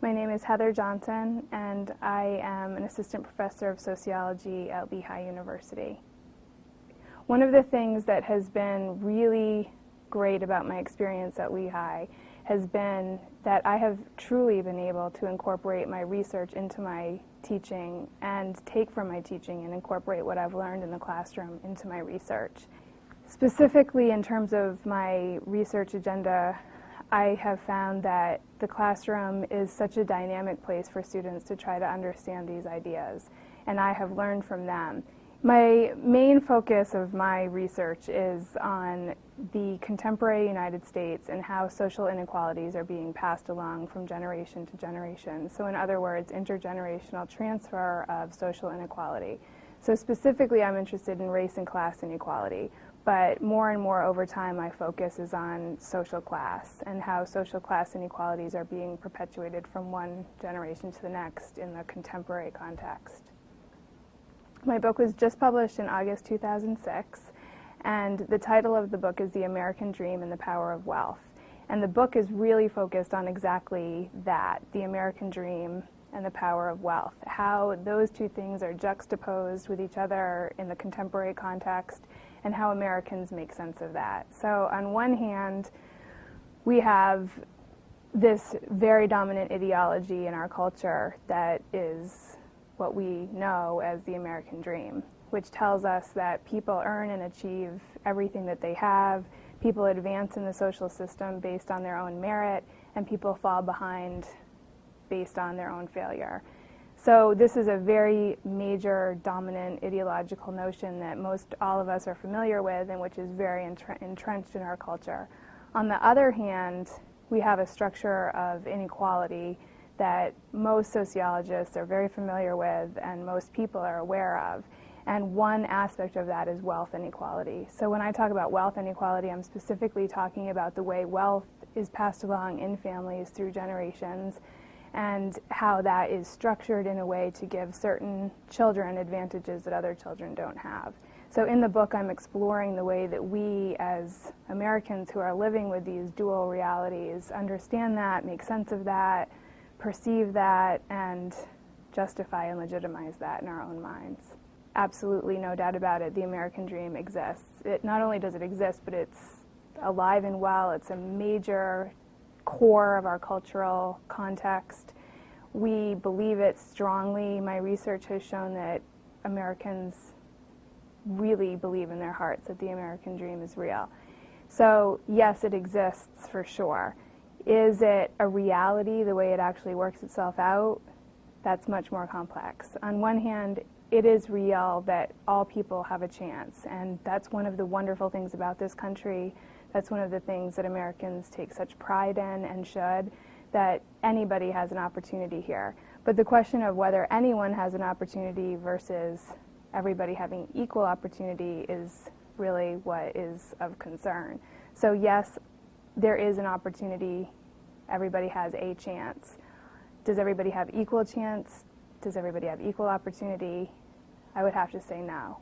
My name is Heather Johnson, and I am an assistant professor of sociology at Lehigh University. One of the things that has been really great about my experience at Lehigh has been that I have truly been able to incorporate my research into my teaching and take from my teaching and incorporate what I've learned in the classroom into my research. Specifically in terms of my research agenda, I have found that the classroom is such a dynamic place for students to try to understand these ideas, and I have learned from them. My main focus of my research is on the contemporary United States and how social inequalities are being passed along from generation to generation. So in other words, intergenerational transfer of social inequality. So specifically, I'm interested in race and class inequality. But more and more over time, my focus is on social class and how social class inequalities are being perpetuated from one generation to the next in the contemporary context. My book was just published in August 2006, and the title of the book is The American Dream and the Power of Wealth. And the book is really focused on exactly that, the American dream and the power of wealth, how those two things are juxtaposed with each other in the contemporary context, and how Americans make sense of that. So on one hand, we have this very dominant ideology in our culture that is what we know as the American dream, which tells us that people earn and achieve everything that they have, people advance in the social system based on their own merit, and people fall behind based on their own failure. So this is a very major, dominant ideological notion that most all of us are familiar with and which is very entrenched in our culture. On the other hand, we have a structure of inequality that most sociologists are very familiar with and most people are aware of. And one aspect of that is wealth inequality. So when I talk about wealth inequality, I'm specifically talking about the way wealth is passed along in families through generations, and how that is structured in a way to give certain children advantages that other children don't have. So in the book, I'm exploring the way that we as Americans who are living with these dual realities understand that, make sense of that, perceive that, and justify and legitimize that in our own minds. Absolutely, no doubt about it, the American dream exists. It not only does it exist, but it's alive and well. It's a major core of our cultural context. We believe it strongly. My research has shown that Americans really believe in their hearts that the American dream is real. So yes, it exists for sure. Is it a reality the way it actually works itself out? That's much more complex. On one hand, it is real that all people have a chance, and that's one of the wonderful things about this country. That's one of the things that Americans take such pride in and should, that anybody has an opportunity here. But the question of whether anyone has an opportunity versus everybody having equal opportunity is really what is of concern. So yes, there is an opportunity. Everybody has a chance. Does everybody have equal chance? Does everybody have equal opportunity? I would have to say no.